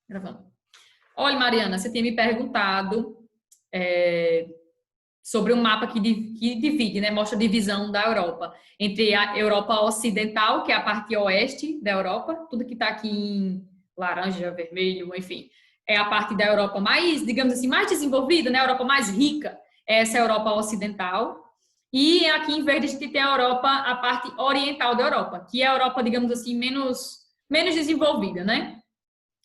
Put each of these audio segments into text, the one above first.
Gravando. Olha, Mariana, você tinha me perguntado sobre um mapa que divide, né? Mostra a divisão da Europa entre a Europa Ocidental, que é a parte oeste da Europa, tudo que está aqui em laranja, vermelho, enfim, é a parte da Europa mais, digamos assim, mais desenvolvida, né? A Europa mais rica, essa é a Europa Ocidental. E aqui em verde a gente tem a Europa, a parte oriental da Europa, que é a Europa, digamos assim, menos desenvolvida, né?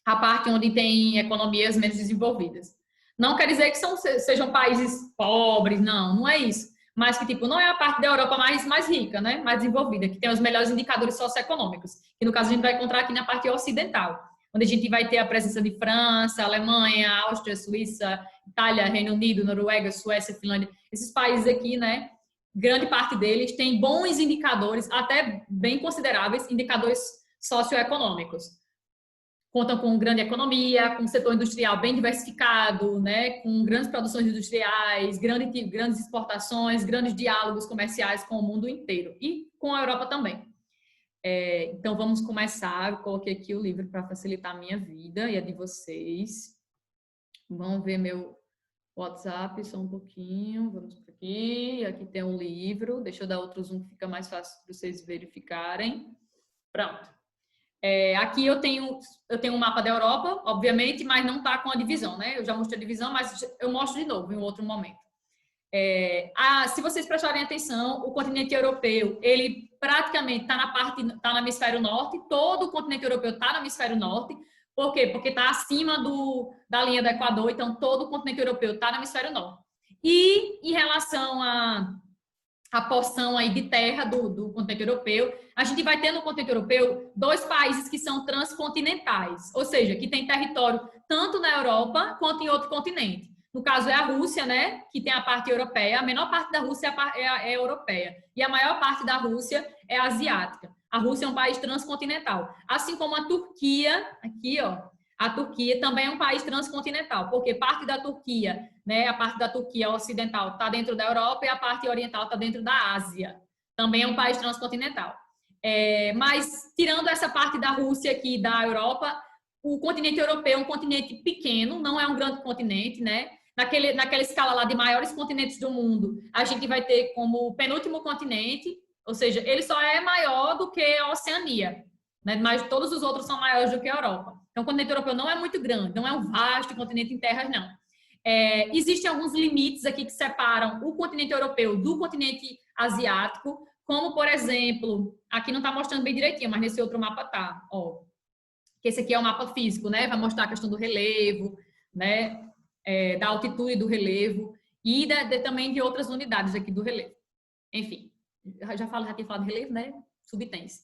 A parte onde tem economias menos desenvolvidas. Não quer dizer que sejam países pobres, não é isso. Mas que, tipo, não é a parte da Europa mais rica, né? Mais desenvolvida, que tem os melhores indicadores socioeconômicos. Que, no caso, a gente vai encontrar aqui na parte ocidental, onde a gente vai ter a presença de França, Alemanha, Áustria, Suíça, Itália, Reino Unido, Noruega, Suécia, Finlândia. Esses países aqui, né? Grande parte deles tem bons indicadores, até bem consideráveis indicadores socioeconômicos. Contam com grande economia, com um setor industrial bem diversificado, né, com grandes produções industriais, grandes exportações, grandes diálogos comerciais com o mundo inteiro e com a Europa também. Então, vamos começar. Eu coloquei aqui o livro para facilitar a minha vida e a de vocês. Vamos ver meu WhatsApp só um pouquinho. Vamos por aqui. Aqui tem um livro. Deixa eu dar outro zoom que fica mais fácil para vocês verificarem. Pronto. Aqui eu tenho um mapa da Europa, obviamente, mas não está com a divisão, né? Eu já mostrei a divisão, mas eu mostro de novo em outro momento. Se vocês prestarem atenção, o continente europeu, ele praticamente está no hemisfério norte, todo o continente europeu está no hemisfério norte. Por quê? Porque está acima da linha do Equador, então todo o continente europeu está no hemisfério norte. E em relação a porção aí de terra do continente europeu, a gente vai ter no continente europeu 2 países que são transcontinentais, ou seja, que tem território tanto na Europa quanto em outro continente. No caso é a Rússia, né, que tem a parte europeia, a menor parte da Rússia é europeia e a maior parte da Rússia é asiática. A Rússia é um país transcontinental, assim como a Turquia, aqui ó, a Turquia também é um país transcontinental, porque parte da Turquia, né, a parte da Turquia ocidental está dentro da Europa e a parte oriental está dentro da Ásia. Também é um país transcontinental. Mas, tirando essa parte da Rússia aqui da Europa, o continente europeu é um continente pequeno, não é um grande continente, né? Naquela escala lá de maiores continentes do mundo, a gente vai ter como penúltimo continente, ou seja, ele só é maior do que a Oceania, né? Mas todos os outros são maiores do que a Europa. Então, o continente europeu não é muito grande, não é um vasto continente em terras, não. Existem alguns limites aqui que separam o continente europeu do continente asiático, como, por exemplo, aqui não está mostrando bem direitinho, mas nesse outro mapa tá, ó. Que esse aqui é o mapa físico, né? Vai mostrar a questão do relevo, né? Da altitude do relevo e também de outras unidades aqui do relevo. Enfim, já tinha falado de relevo, né? Subtens.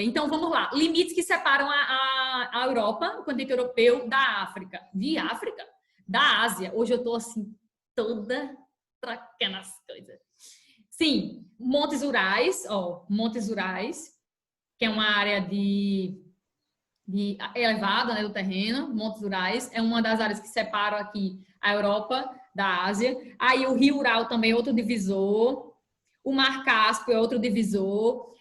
Então, vamos lá. Limites que separam a Europa, o continente europeu, da África. De África? Da Ásia. Hoje eu tô assim, toda trocando as coisas. Sim, Montes Urais, ó, Montes Urais, que é uma área elevada, né, do terreno. Montes Urais é uma das áreas que separam aqui a Europa da Ásia. Aí o Rio Ural também é outro divisor. O Mar Cáspio é outro divisor.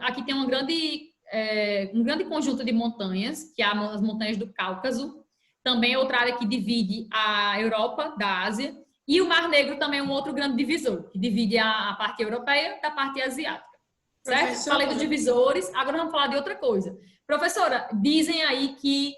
Aqui tem um grande conjunto de montanhas, que é as montanhas do Cáucaso. Também é outra área que divide a Europa da Ásia. E o Mar Negro também é um outro grande divisor, que divide a parte europeia da parte asiática. Certo? Professora, falei dos divisores, agora vamos falar de outra coisa. Professora, dizem aí que,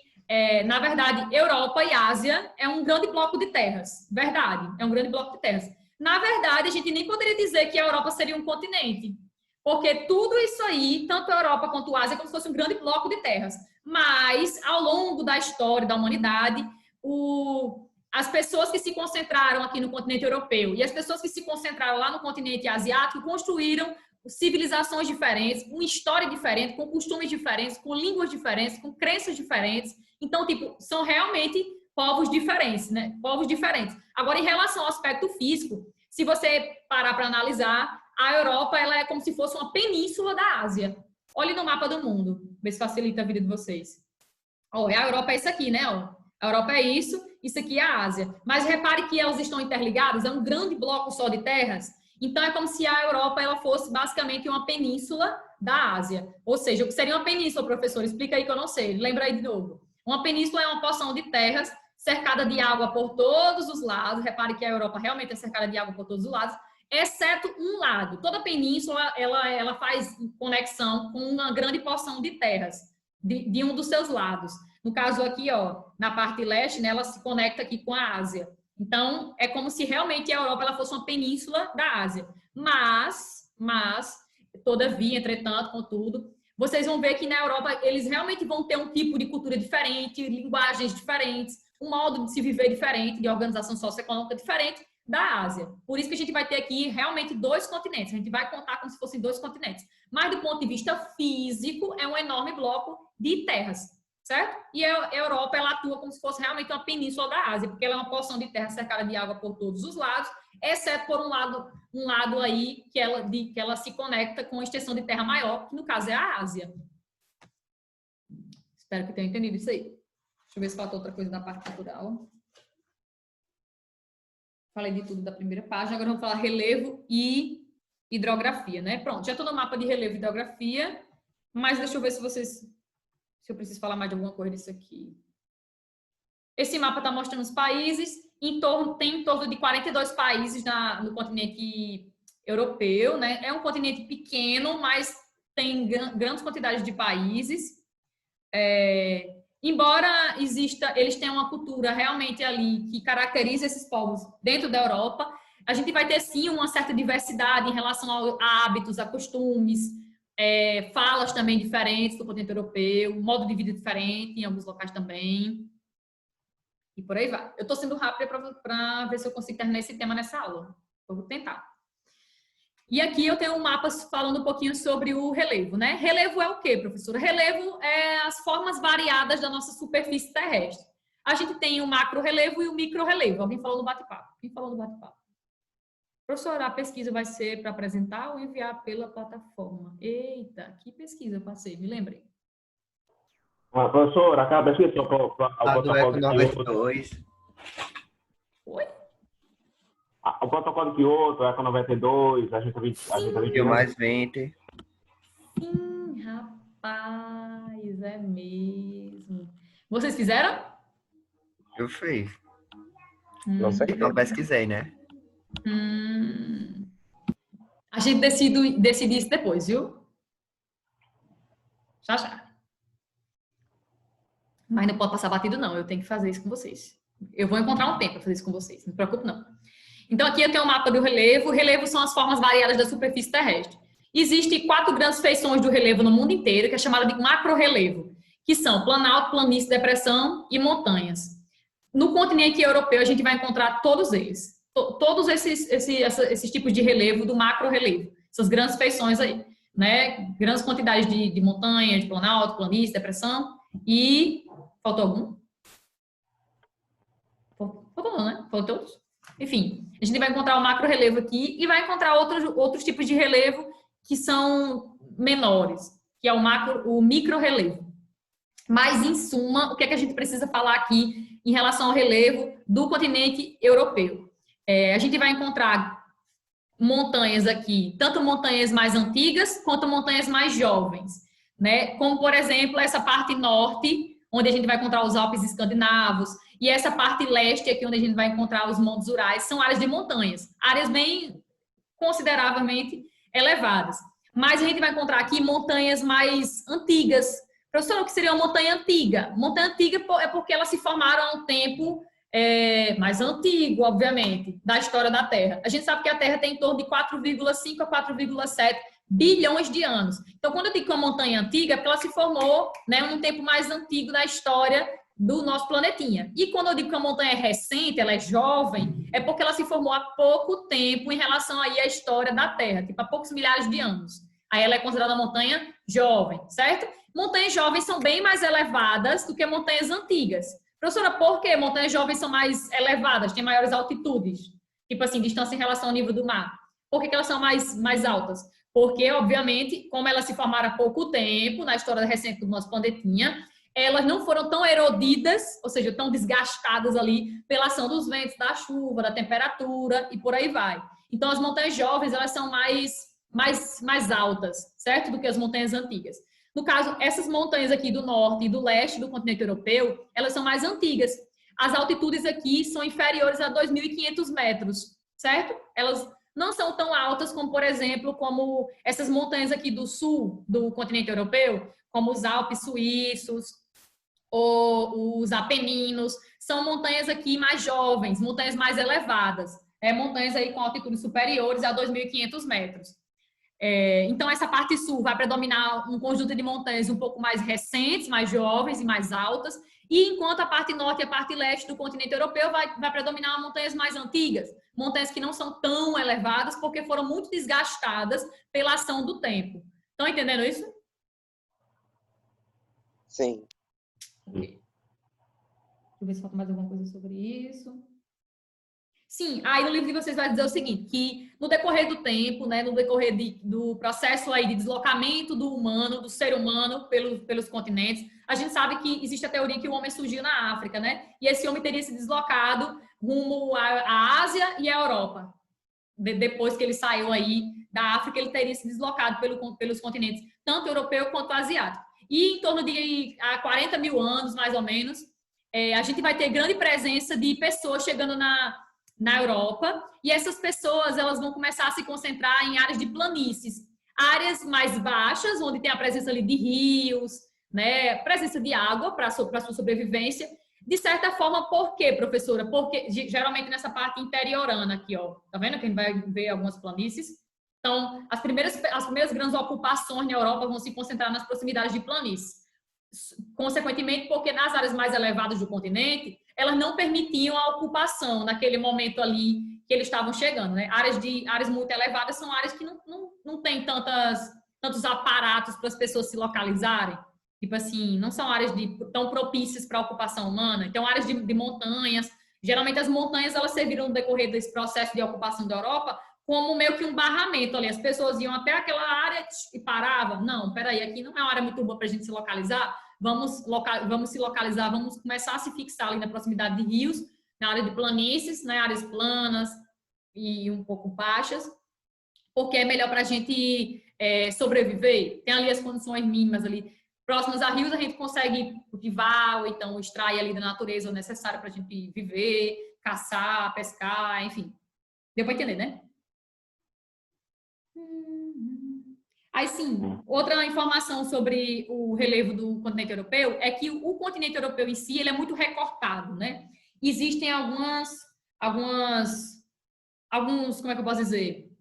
na verdade, Europa e Ásia é um grande bloco de terras. Verdade, é um grande bloco de terras. Na verdade, a gente nem poderia dizer que a Europa seria um continente, porque tudo isso aí, tanto a Europa quanto a Ásia, é como se fosse um grande bloco de terras. Mas, ao longo da história da humanidade, as pessoas que se concentraram aqui no continente europeu e as pessoas que se concentraram lá no continente asiático construíram civilizações diferentes, com história diferente, com costumes diferentes, com línguas diferentes, com crenças diferentes. Então, tipo, são realmente povos diferentes, né? Povos diferentes. Agora, em relação ao aspecto físico, se você parar para analisar, a Europa, ela é como se fosse uma península da Ásia. Olhe no mapa do mundo, vê se facilita a vida de vocês. Ó, a Europa é isso aqui, né? Ó, a Europa é isso aqui é a Ásia. Mas repare que elas estão interligadas, é um grande bloco só de terras. Então, é como se a Europa ela fosse basicamente uma península da Ásia. Ou seja, o que seria uma península, professor? Explica aí que eu não sei. Lembra aí de novo. Uma península é uma porção de terras cercada de água por todos os lados. Repare que a Europa realmente é cercada de água por todos os lados, exceto um lado. Toda a península ela faz conexão com uma grande porção de terras de um dos seus lados. No caso aqui, ó, na parte leste, né, ela se conecta aqui com a Ásia. Então, é como se realmente a Europa ela fosse uma península da Ásia. Mas, todavia, entretanto, contudo, vocês vão ver que na Europa eles realmente vão ter um tipo de cultura diferente, linguagens diferentes, um modo de se viver diferente, de organização socioeconômica diferente da Ásia. Por isso que a gente vai ter aqui realmente 2 continentes. A gente vai contar como se fossem 2 continentes. Mas do ponto de vista físico, é um enorme bloco de terras. Certo? E a Europa, ela atua como se fosse realmente uma península da Ásia, porque ela é uma porção de terra cercada de água por todos os lados, exceto por um lado aí que ela se conecta com uma extensão de terra maior, que no caso é a Ásia. Espero que tenham entendido isso aí. Deixa eu ver se falta outra coisa da parte cultural. Falei de tudo da primeira página, agora vamos falar relevo e hidrografia, né? Pronto, já estou no mapa de relevo e hidrografia, mas deixa eu ver se eu preciso falar mais de alguma coisa disso aqui. Esse mapa está mostrando os países, tem em torno de 42 países no continente europeu, né? É um continente pequeno, mas tem grandes quantidades de países. Embora eles tenham uma cultura realmente ali que caracteriza esses povos dentro da Europa, a gente vai ter sim uma certa diversidade em relação a hábitos, a costumes, falas também diferentes do continente europeu, um modo de vida diferente em alguns locais também. E por aí vai. Eu estou sendo rápida para ver se eu consigo terminar esse tema nessa aula. Eu vou tentar. E aqui eu tenho um mapa falando um pouquinho sobre o relevo, né? Relevo é o quê, professora? Relevo é as formas variadas da nossa superfície terrestre. A gente tem o macro-relevo e o micro-relevo. Alguém falou no bate-papo? Quem falou no bate-papo? Professora, a pesquisa vai ser para apresentar ou enviar pela plataforma? Eita, que pesquisa eu passei? Me lembrei. Professora, aquela pesquisa A do Eco 92. Oi? O protocolo de Kyoto, Eco 92, Agenda 21. Mais 20. Sim, rapaz, é mesmo. Vocês fizeram? Eu fiz. Não sei. Não pesquisei, né? A gente decide isso depois, viu? Já. Mas não pode passar batido, não. Eu tenho que fazer isso com vocês. Eu vou encontrar um tempo para fazer isso com vocês. Não se preocupe, não. Então, aqui eu tenho o mapa do relevo. O relevo são as formas variadas da superfície terrestre. Existem 4 grandes feições do relevo no mundo inteiro, que é chamada de macro-relevo, que são planalto, planície, depressão e montanhas. No continente europeu, a gente vai encontrar todos eles. Todos esses tipos de relevo do macro-relevo. Essas grandes feições aí, né? Grandes quantidades de montanhas, de planalto, planície, depressão e... Faltou algum? Faltou não, né? Faltou todos? Enfim, a gente vai encontrar o macro-relevo aqui e vai encontrar outros tipos de relevo que são menores, que é o micro-relevo. Mas, em suma, o que é que a gente precisa falar aqui em relação ao relevo do continente europeu? A gente vai encontrar montanhas aqui, tanto montanhas mais antigas quanto montanhas mais jovens, né? Como, por exemplo, essa parte norte, onde a gente vai encontrar os Alpes escandinavos, e essa parte leste aqui, onde a gente vai encontrar os Montes Urais, são áreas de montanhas, áreas bem consideravelmente elevadas. Mas a gente vai encontrar aqui montanhas mais antigas. Professor, o que seria uma montanha antiga? Montanha antiga é porque elas se formaram há um tempo mais antigo, obviamente, da história da Terra. A gente sabe que a Terra tem em torno de 4,5 a 4,7 bilhões de anos. Então, quando eu digo que uma montanha antiga, é porque ela se formou, né, num tempo mais antigo da história do nosso planetinha. E quando eu digo que uma montanha é recente, ela é jovem, é porque ela se formou há pouco tempo em relação aí à história da Terra, tipo há poucos milhares de anos. Aí ela é considerada uma montanha jovem, certo? Montanhas jovens são bem mais elevadas do que montanhas antigas. Professora, por que montanhas jovens são mais elevadas, têm maiores altitudes? Tipo assim, distância em relação ao nível do mar. Por que elas são mais altas? Porque, obviamente, como elas se formaram há pouco tempo, na história recente do nosso planetinha, elas não foram tão erodidas, ou seja, tão desgastadas ali pela ação dos ventos, da chuva, da temperatura e por aí vai. Então, as montanhas jovens, elas são mais altas, certo? Do que as montanhas antigas. No caso, essas montanhas aqui do norte e do leste do continente europeu, elas são mais antigas. As altitudes aqui são inferiores a 2.500 metros, certo? Elas não são tão altas como, por exemplo, como essas montanhas aqui do sul do continente europeu, como os Alpes suíços ou os Apeninos. São montanhas aqui mais jovens, montanhas mais elevadas, montanhas aí com altitudes superiores a 2.500 metros. Então, essa parte sul vai predominar um conjunto de montanhas um pouco mais recentes, mais jovens e mais altas, e enquanto a parte norte e a parte leste do continente europeu vai predominar montanhas mais antigas, montanhas que não são tão elevadas porque foram muito desgastadas pela ação do tempo. Estão entendendo isso? Sim. Deixa eu ver se falta mais alguma coisa sobre isso. Sim, aí no livro de vocês vai dizer o seguinte, que no decorrer do tempo, né, no decorrer do processo aí de deslocamento do humano, do ser humano pelos continentes, a gente sabe que existe a teoria que o homem surgiu na África, né? E esse homem teria se deslocado rumo à Ásia e à Europa. Depois que ele saiu aí da África, ele teria se deslocado pelos continentes, tanto europeu quanto asiático. E em torno de 40 mil anos, mais ou menos, a gente vai ter grande presença de pessoas chegando na Europa, e essas pessoas elas vão começar a se concentrar em áreas de planícies, áreas mais baixas, onde tem a presença ali de rios, né, presença de água para a sua sobrevivência. De certa forma, por quê, professora? Porque geralmente nessa parte interiorana aqui, ó, tá vendo que a gente vai ver algumas planícies? Então, as primeiras grandes ocupações na Europa vão se concentrar nas proximidades de planícies. Consequentemente, porque nas áreas mais elevadas do continente, elas não permitiam a ocupação naquele momento ali que eles estavam chegando, né? Áreas muito elevadas são áreas que não tem tantos aparatos para as pessoas se localizarem. Tipo assim, não são áreas tão propícias para a ocupação humana. Então, áreas de montanhas. Geralmente, as montanhas elas serviram no decorrer desse processo de ocupação da Europa como meio que um barramento ali. As pessoas iam até aquela área e paravam. Não, peraí, aqui não é uma área muito boa para a gente se localizar. Vamos se localizar, vamos começar a se fixar ali na proximidade de rios, na área de planícies, né, áreas planas e um pouco baixas, porque é melhor para a gente sobreviver. Tem ali as condições mínimas ali. Próximas a rios a gente consegue cultivar ou então extrair ali da natureza o necessário para a gente viver, caçar, pescar, enfim. Deu para entender, né? Aí sim, outra informação sobre o relevo do continente europeu é que o continente europeu em si ele é muito recortado, né? Existem alguns, como é que eu posso dizer?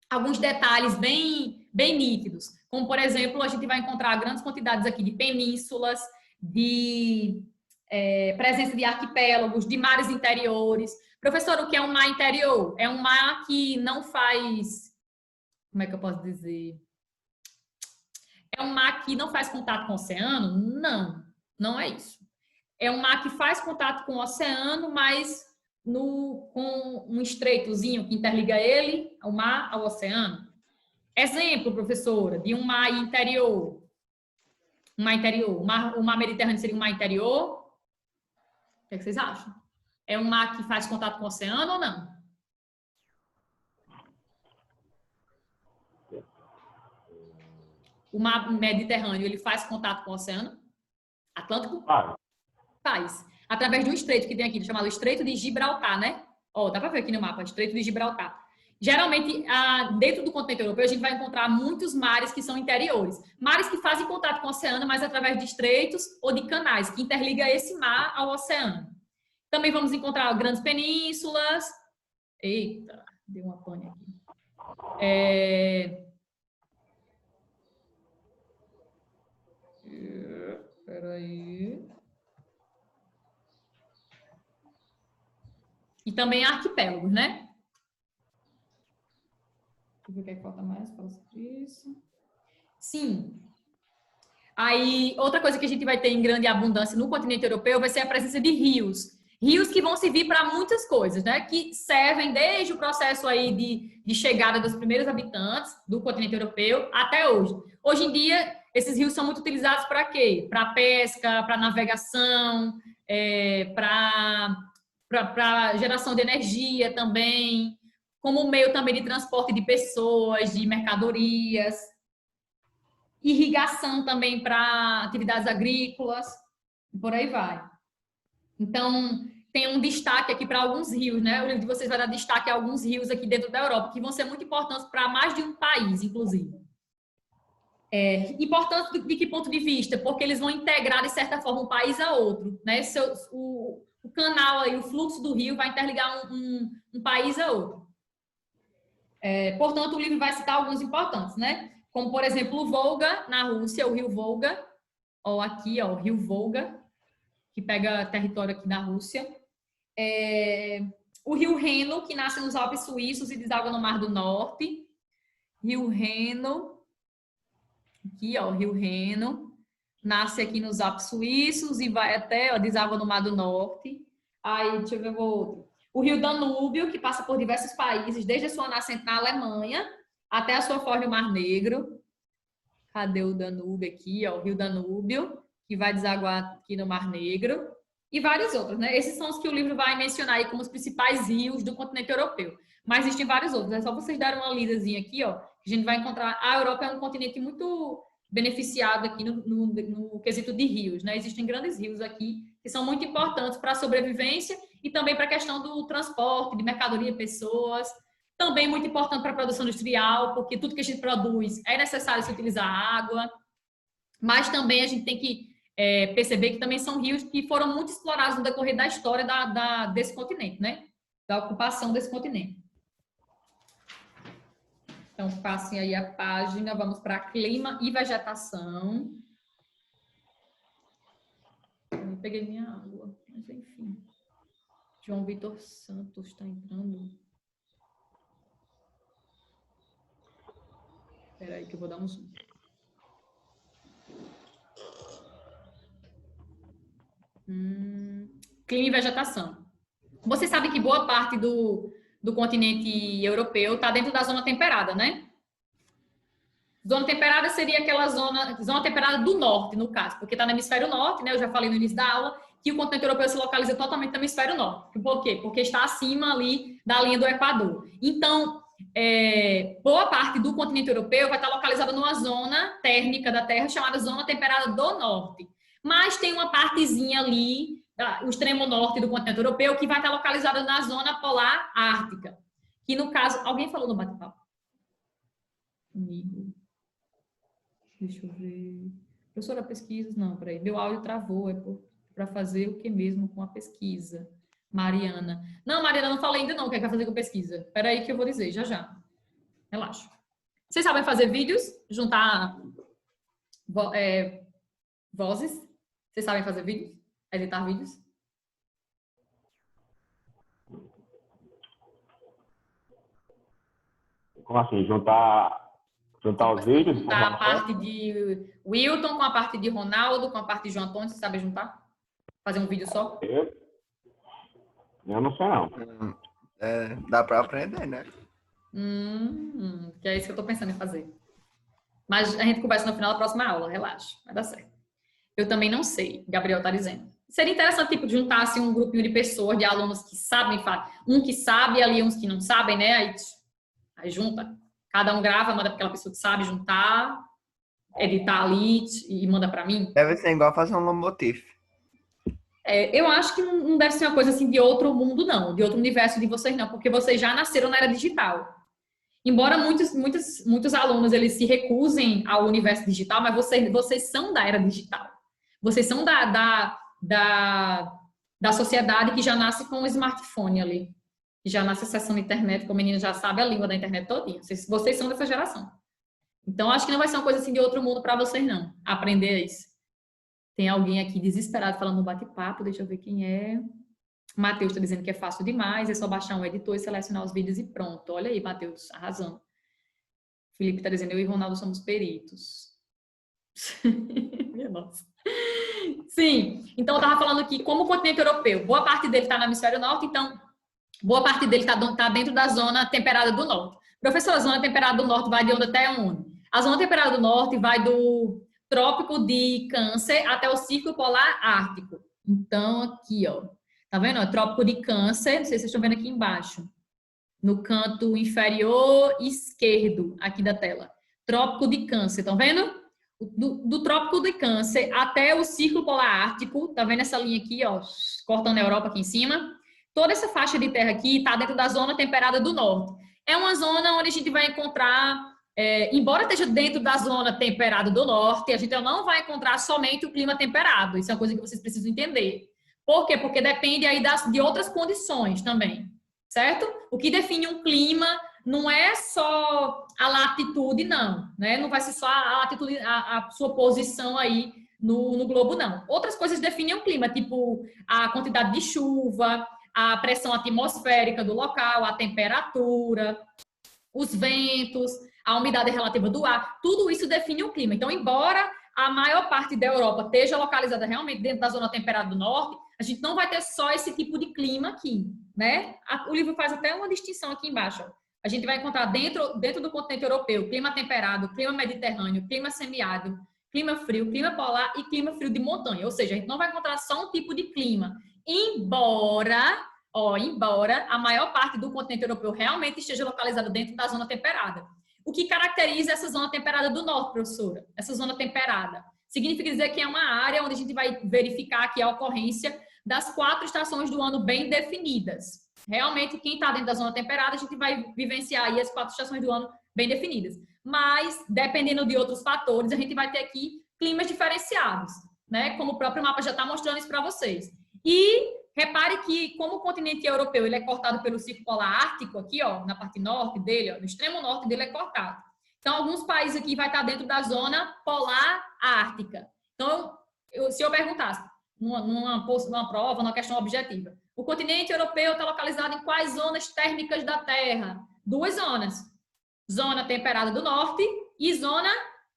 Alguns detalhes bem nítidos, como por exemplo, a gente vai encontrar grandes quantidades aqui de penínsulas, de presença de arquipélagos, de mares interiores. Professor, o que é um mar interior? É um mar que não faz, como é que eu posso dizer? É um mar que não faz contato com o oceano? Não, não é isso. É um mar que faz contato com o oceano, mas com um estreitozinho que interliga ele, o mar, ao oceano. Exemplo, professora, de um mar interior. Um mar interior. O mar Mediterrâneo seria um mar interior? O que é que vocês acham? É um mar que faz contato com o oceano ou não? O mar Mediterrâneo, ele faz contato com o oceano Atlântico? Faz. Através de um estreito que tem aqui, chamado Estreito de Gibraltar, né? Ó, dá para ver aqui no mapa, Estreito de Gibraltar. Geralmente, dentro do continente europeu, a gente vai encontrar muitos mares que são interiores. Mares que fazem contato com o oceano, mas através de estreitos ou de canais, que interliga esse mar ao oceano. Também vamos encontrar grandes penínsulas. Eita, deu uma pane aqui. Peraí. E também arquipélagos, né? Deixa eu ver o que é que falta mais. Fala sobre isso. Sim. Aí, outra coisa que a gente vai ter em grande abundância no continente europeu vai ser a presença de rios. Rios que vão servir para muitas coisas, né? Que servem desde o processo aí de chegada dos primeiros habitantes do continente europeu até hoje. Hoje em dia, esses rios são muito utilizados para quê? Para pesca, para navegação, para geração de energia também, como meio também de transporte de pessoas, de mercadorias, irrigação também para atividades agrícolas, e por aí vai. Então, tem um destaque aqui para alguns rios, né? O livro de vocês vai dar destaque a alguns rios aqui dentro da Europa, que vão ser muito importantes para mais de um país, inclusive. Importante de que ponto de vista? Porque eles vão integrar, de certa forma, um país a outro, né? O canal aí, o fluxo do rio vai interligar um país a outro. Portanto, o livro vai citar alguns importantes, né? Como, por exemplo, o Volga, na Rússia, o rio Volga, ou aqui, ó, o rio Volga, que pega território aqui na Rússia. O rio Reno, que nasce nos Alpes suíços e deságua no Mar do Norte. Rio Reno, aqui, ó, o rio Reno, nasce aqui nos Alpes suíços e vai até, ó, deságua no Mar do Norte. Aí, deixa eu ver o outro. O rio Danúbio, que passa por diversos países, desde a sua nascente na Alemanha até a sua foz no Mar Negro. Cadê o Danúbio aqui, ó, o rio Danúbio, que vai desaguar aqui no Mar Negro. E vários outros, né? Esses são os que o livro vai mencionar aí como os principais rios do continente europeu. Mas existem vários outros. É só vocês darem uma lidazinha aqui, ó, que a gente vai encontrar. A Europa é um continente muito beneficiado aqui no quesito de rios, né? Existem grandes rios aqui que são muito importantes para a sobrevivência e também para a questão do transporte, de mercadoria, pessoas. Também muito importante para a produção industrial, porque tudo que a gente produz é necessário se utilizar água. Mas também a gente tem que perceber que também são rios que foram muito explorados no decorrer da história desse continente, né? Da ocupação desse continente. Então, passem aí a página, vamos para clima e vegetação. Eu peguei minha água, mas enfim. João Vitor Santos está entrando. Espera aí que eu vou dar um zoom. Clima e vegetação. Você sabe que boa parte do continente europeu está dentro da zona temperada, né? Zona temperada seria aquela zona temperada do norte, no caso, porque está no hemisfério norte, né? Eu já falei no início da aula que o continente europeu se localiza totalmente no hemisfério norte. Por quê? Porque está acima ali da linha do Equador. Então, boa parte do continente europeu vai estar localizada numa zona térmica da Terra chamada zona temperada do norte. Mas tem uma partezinha ali, o extremo norte do continente europeu, que vai estar localizada na zona polar ártica. Que no caso, alguém falou no bate-papo? Comigo. Deixa eu ver. Professora, pesquisas? Não, peraí. Meu áudio travou. Para fazer o que mesmo com a pesquisa? Mariana. Não, Mariana, não falei ainda não o que é que vai fazer com pesquisa. Peraí que eu vou dizer, já já. Relaxa. Vocês sabem fazer vídeos? Juntar vozes? Vocês sabem fazer vídeos? Editar vídeos? Como assim? Juntar os vídeos? Juntar a parte de Wilton com a parte de Ronaldo, com a parte de João Antônio, vocês sabem juntar? Fazer um vídeo só? Eu não sei, não. Dá para aprender, né? Que é isso que eu tô pensando em fazer. Mas a gente conversa no final da próxima aula, relaxa, vai dar certo. Eu também não sei, Gabriel tá dizendo. Seria interessante, tipo, juntar assim, um grupinho de pessoas, de alunos que sabem, um que sabe, ali uns que não sabem, né? Aí junta, cada um grava, manda para aquela pessoa que sabe juntar, editar ali e manda para mim. Deve ser igual fazer um lomotif. Eu acho que não deve ser uma coisa assim de outro mundo, não, de outro universo de vocês, não, porque vocês já nasceram na era digital. Embora muitos alunos eles se recusem ao universo digital, mas vocês são da era digital. Vocês são da sociedade que já nasce com um smartphone ali. Que já nasce acessando a internet, que o menino já sabe a língua da internet todinha. Vocês são dessa geração. Então, acho que não vai ser uma coisa assim de outro mundo para vocês, não. Aprender isso. Tem alguém aqui desesperado falando no bate-papo. Deixa eu ver quem é. Matheus está dizendo que é fácil demais. É só baixar um editor e selecionar os vídeos e pronto. Olha aí, Matheus, arrasando. Felipe está dizendo, eu e Ronaldo somos peritos. Minha nossa. Sim, então eu estava falando que como o continente europeu, boa parte dele está no hemisfério norte, então boa parte dele está dentro da zona temperada do norte. Professor, a zona temperada do norte vai de onde até onde? A zona temperada do norte vai do trópico de Câncer até o círculo polar ártico. Então, aqui, ó. Tá vendo? É trópico de Câncer, não sei se vocês estão vendo aqui embaixo. no canto inferior esquerdo aqui da tela. Trópico de Câncer, estão vendo? Do Trópico de Câncer até o Círculo Polar Ártico, tá vendo essa linha aqui, ó, cortando a Europa aqui em cima? Toda essa faixa de terra aqui está dentro da zona temperada do norte. É uma zona onde a gente vai encontrar, embora esteja dentro da zona temperada do norte, a gente não vai encontrar somente o clima temperado. Isso é uma coisa que vocês precisam entender. Por quê? Porque depende aí de outras condições também, certo? O que define um clima não é só a latitude, não, né? Não vai ser só a latitude, a sua posição aí no globo, não. Outras coisas definem o clima, tipo a quantidade de chuva, a pressão atmosférica do local, a temperatura, os ventos, a umidade relativa do ar, tudo isso define o clima. Então, embora a maior parte da Europa esteja localizada realmente dentro da zona temperada do norte, a gente não vai ter só esse tipo de clima aqui, né? O livro faz até uma distinção aqui embaixo. A gente vai encontrar dentro do continente europeu clima temperado, clima mediterrâneo, clima semiárido, clima frio, clima polar e clima frio de montanha. Ou seja, a gente não vai encontrar só um tipo de clima. Embora a maior parte do continente europeu realmente esteja localizada dentro da zona temperada. O que caracteriza essa zona temperada do norte, professora? Essa zona temperada significa dizer que é uma área onde a gente vai verificar aqui a ocorrência das 4 estações do ano bem definidas. Realmente, quem está dentro da zona temperada, a gente vai vivenciar aí as 4 estações do ano bem definidas. Mas, dependendo de outros fatores, a gente vai ter aqui climas diferenciados, né? Como o próprio mapa já está mostrando isso para vocês. E repare que, como o continente europeu ele é cortado pelo Círculo Polar Ártico, aqui, ó, na parte norte dele, ó, no extremo norte dele é cortado. Então, alguns países aqui vai estar dentro da zona polar ártica. Então, se eu perguntasse, numa prova, numa questão objetiva, o continente europeu está localizado em quais zonas térmicas da Terra? 2 zonas. Zona temperada do norte e zona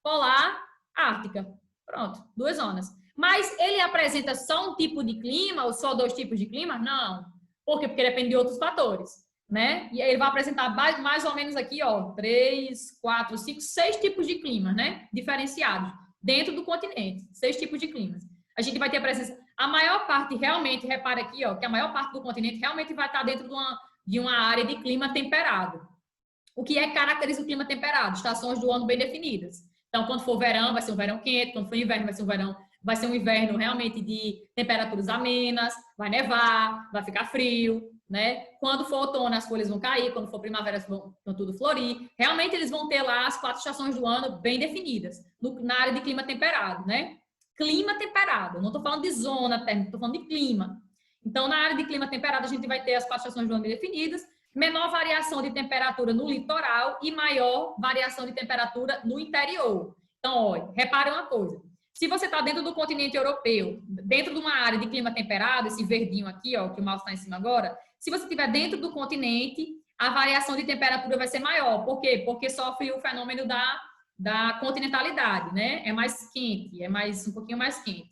polar ártica. Pronto, 2 zonas. Mas ele apresenta só um tipo de clima ou só 2 tipos de clima? Não. Por quê? Porque depende de outros fatores, né? E aí ele vai apresentar mais ou menos aqui, ó, 3, 4, 5, 6 tipos de clima, né? Diferenciados dentro do continente. 6 tipos de climas. A gente vai ter a presença... A maior parte realmente, repara aqui, ó, que a maior parte do continente realmente vai estar dentro de uma área de clima temperado. O que caracteriza o clima temperado? Estações do ano bem definidas. Então, quando for verão, vai ser um verão quente. Quando for inverno, vai ser um inverno realmente de temperaturas amenas, vai nevar, vai ficar frio, né? Quando for outono, as folhas vão cair, quando for primavera, vão tudo florir. Realmente, eles vão ter lá as 4 estações do ano bem definidas, na área de clima temperado, né? Clima temperado, não estou falando de zona térmica, estou falando de clima. Então, na área de clima temperado, a gente vai ter as 4 estações do ano bem definidas, menor variação de temperatura no litoral e maior variação de temperatura no interior. Então, olha, repare uma coisa. Se você está dentro do continente europeu, dentro de uma área de clima temperado, esse verdinho aqui, ó, que o mouse está em cima agora, se você estiver dentro do continente, a variação de temperatura vai ser maior. Por quê? Porque sofre o fenômeno da continentalidade, né? É mais quente, um pouquinho mais quente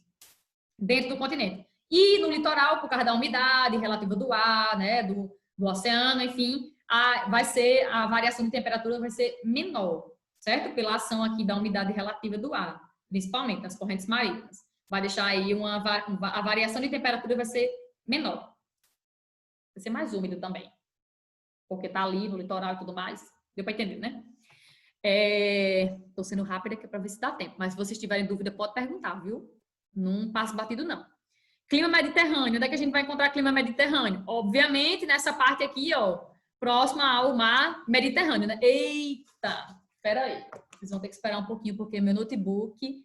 dentro do continente. E no litoral, por causa da umidade relativa do ar, né? Do oceano, enfim, a variação de temperatura vai ser menor, certo? Pela ação aqui da umidade relativa do ar, principalmente nas correntes marítimas. Vai deixar aí a variação de temperatura vai ser menor. Vai ser mais úmido também, porque tá ali no litoral e tudo mais. Deu para entender, né? Tô sendo rápida que é para ver se dá tempo, mas se vocês tiverem dúvida, pode perguntar, viu? Não passo batido, não. Clima mediterrâneo, onde é que a gente vai encontrar clima mediterrâneo? Obviamente, nessa parte aqui, ó, próxima ao mar Mediterrâneo, né? Eita, espera aí. Vocês vão ter que esperar um pouquinho, porque meu notebook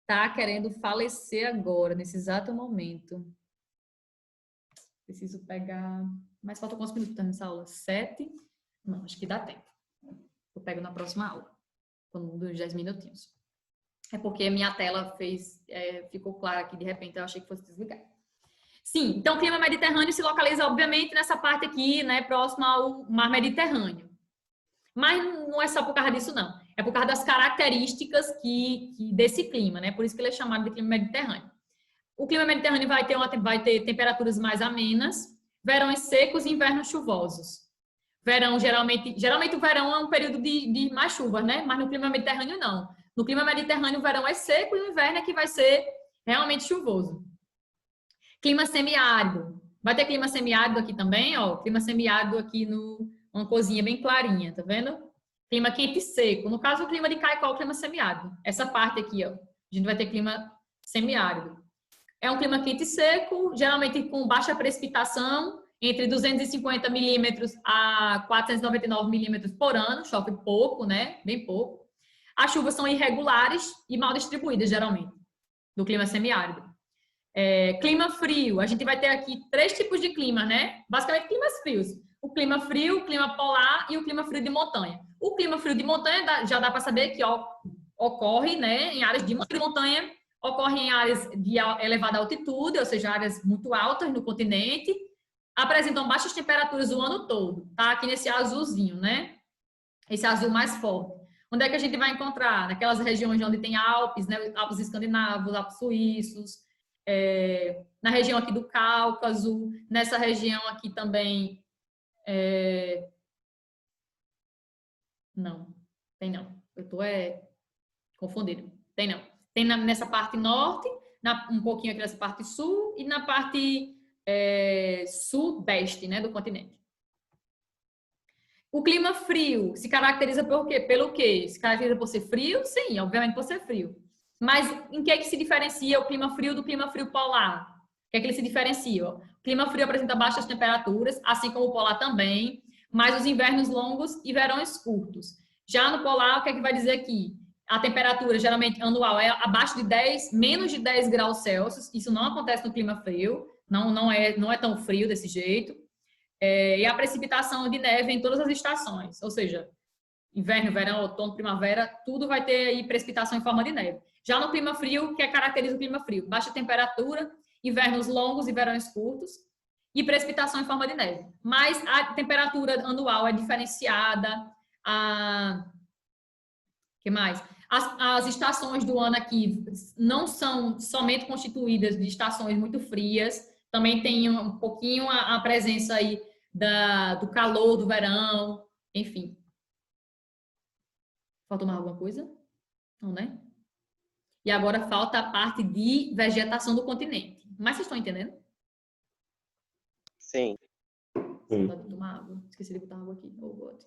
tá querendo falecer agora, nesse exato momento. Preciso pegar... Mas falta quantos minutos nessa aula? 7? Não, acho que dá tempo. Eu pego na próxima aula, com uns 10 minutinhos. É porque a minha tela ficou clara aqui, de repente eu achei que fosse desligar. Sim, então o clima mediterrâneo se localiza, obviamente, nessa parte aqui, né, próxima ao mar Mediterrâneo. Mas não é só por causa disso, não. É por causa das características desse clima, né? Por isso que ele é chamado de clima mediterrâneo. O clima mediterrâneo vai ter temperaturas mais amenas, verões secos e invernos chuvosos. Verão, geralmente o verão é um período de mais chuvas, né? Mas no clima mediterrâneo, não. No clima mediterrâneo, o verão é seco e o inverno é que vai ser realmente chuvoso. Clima semiárido. Vai ter clima semiárido aqui também, ó. Clima semiárido aqui no uma corzinha bem clarinha, tá vendo? Clima quente e seco. No caso, o clima de Caicó é o clima semiárido. Essa parte aqui, ó, a gente vai ter clima semiárido. É um clima quente e seco, geralmente com baixa precipitação, entre 250 milímetros a 499 milímetros por ano, chove pouco, né? Bem pouco. As chuvas são irregulares e mal distribuídas, geralmente, do clima semiárido. Clima frio, a gente vai ter aqui 3 tipos de clima, né? Basicamente, climas frios. O clima frio, o clima polar e o clima frio de montanha. O clima frio de montanha já dá para saber que ocorre, né, em áreas de montanha, ocorre em áreas de elevada altitude, ou seja, áreas muito altas no continente, apresentam baixas temperaturas o ano todo, tá? Aqui nesse azulzinho, né? Esse azul mais forte. Onde é que a gente vai encontrar? Naquelas regiões onde tem Alpes, né? Alpes escandinavos, Alpes suíços, na região aqui do Cáucaso, nessa região aqui também. Não, tem não. Eu tô confundido. Tem não. Tem nessa parte norte, um pouquinho aqui nessa parte sul e na parte sudeste, né, do continente. O clima frio se caracteriza por quê? Pelo quê? Se caracteriza por ser frio? Sim, obviamente por ser frio. Mas em que se diferencia o clima frio do clima frio polar? O que é que ele se diferencia? O clima frio apresenta baixas temperaturas, assim como o polar também, mas os invernos longos e verões curtos. Já no polar, o que é que vai dizer aqui? A temperatura, geralmente, anual é abaixo de 10, menos de 10 graus Celsius. Isso não acontece no clima frio, não é tão frio desse jeito. E a precipitação de neve em todas as estações, ou seja, inverno, verão, outono, primavera, tudo vai ter aí precipitação em forma de neve. Já no clima frio, o que caracteriza o clima frio? Baixa temperatura, invernos longos e verões curtos e precipitação em forma de neve. Mas a temperatura anual é diferenciada. Que mais? As estações do ano aqui não são somente constituídas de estações muito frias, também tem um pouquinho a presença aí do calor do verão, enfim. Faltou mais alguma coisa? Não, né? E agora falta a parte de vegetação do continente. Mas vocês estão entendendo? Sim. Pode tomar água. Esqueci de botar água aqui. Oh, God.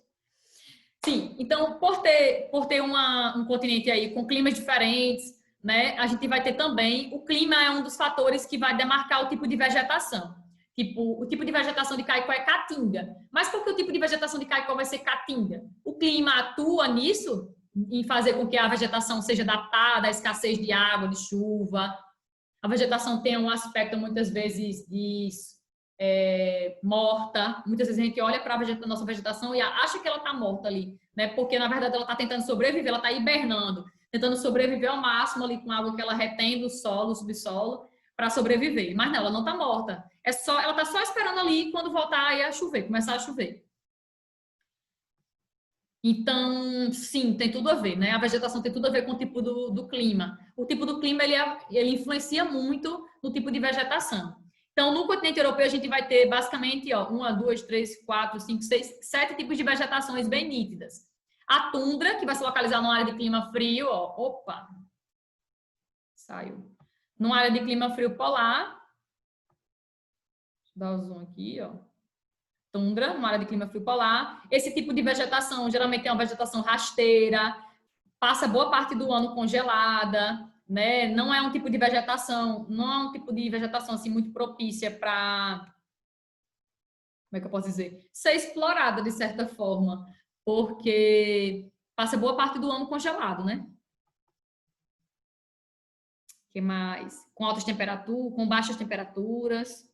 Sim, então, por ter um continente aí com climas diferentes, né, a gente vai ter também, o clima é um dos fatores que vai demarcar o tipo de vegetação. Tipo, o tipo de vegetação de Caicó é caatinga. Mas por que o tipo de vegetação de Caicó vai ser caatinga? O clima atua nisso, em fazer com que a vegetação seja adaptada à escassez de água, de chuva. A vegetação tem um aspecto, muitas vezes, morta. Muitas vezes a gente olha para a nossa vegetação e acha que ela está morta ali, né? Porque, na verdade, ela está tentando sobreviver, ela está hibernando, tentando sobreviver ao máximo ali com a água que ela retém do solo, do subsolo, para sobreviver. Mas não, ela não está morta. Ela está só esperando ali quando voltar a chover, começar a chover. Então, sim, tem tudo a ver, né? A vegetação tem tudo a ver com o tipo do clima. O tipo do clima, ele influencia muito no tipo de vegetação. Então, no continente europeu, a gente vai ter basicamente 1, 2, 3, 4, 5, 6, 7 tipos de vegetações bem nítidas. A tundra, que vai se localizar numa área de clima frio, opa, saiu. Numa área de clima frio polar, deixa eu dar o zoom aqui, tundra, numa área de clima frio polar. Esse tipo de vegetação geralmente é uma vegetação rasteira, passa boa parte do ano congelada, né? Não é um tipo de vegetação, assim muito propícia para, como é que eu posso dizer, ser explorada de certa forma, porque passa boa parte do ano congelado, né? Que mais? Com altas temperaturas, com baixas temperaturas.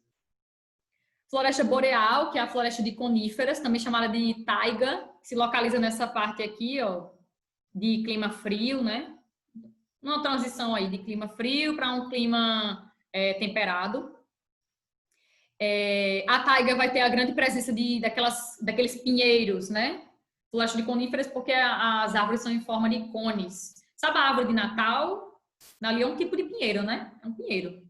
Floresta boreal, que é a floresta de coníferas, também chamada de taiga, que se localiza nessa parte aqui, de clima frio, né? Uma transição aí de clima frio para um clima temperado. A taiga vai ter a grande presença daqueles pinheiros, né? Floresta de coníferas, porque as árvores são em forma de cones. Sabe a árvore de Natal? Ali é um tipo de pinheiro, né? É um pinheiro.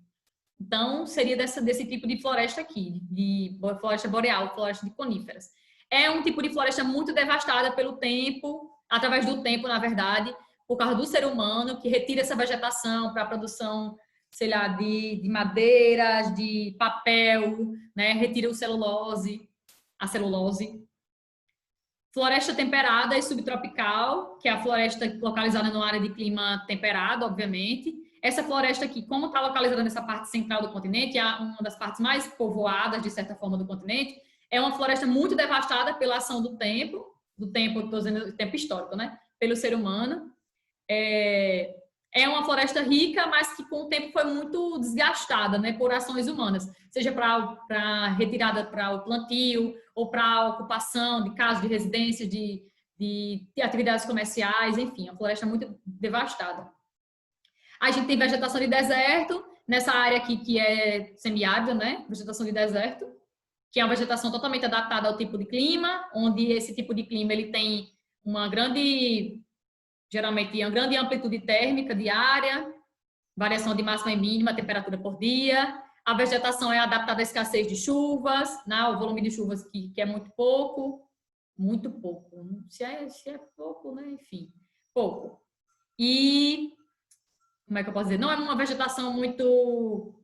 Então, seria desse tipo de floresta aqui, de floresta boreal, floresta de coníferas. É um tipo de floresta muito devastada pelo tempo, através do tempo, na verdade, por causa do ser humano, que retira essa vegetação para a produção, sei lá, de madeiras, de papel, né? Retira a celulose. Floresta temperada e subtropical, que é a floresta localizada numa área de clima temperado, obviamente. Essa floresta aqui, como está localizada nessa parte central do continente, é uma das partes mais povoadas, de certa forma, do continente, é uma floresta muito devastada pela ação do tempo, estou dizendo tempo histórico, né? Pelo ser humano. É uma floresta rica, mas que com o tempo foi muito desgastada, né, por ações humanas, seja para retirada para o plantio ou para ocupação de casas de residência, de atividades comerciais, enfim, uma floresta muito devastada. A gente tem vegetação de deserto, nessa área aqui que é semiárida, né, vegetação de deserto, que é uma vegetação totalmente adaptada ao tipo de clima, onde esse tipo de clima ele tem geralmente uma grande amplitude térmica diária, variação de máxima e mínima temperatura por dia. A vegetação é adaptada à escassez de chuvas, né? O volume de chuvas que é muito pouco. Se é pouco, né? Enfim, pouco. E, como é que eu posso dizer? Não é uma vegetação muito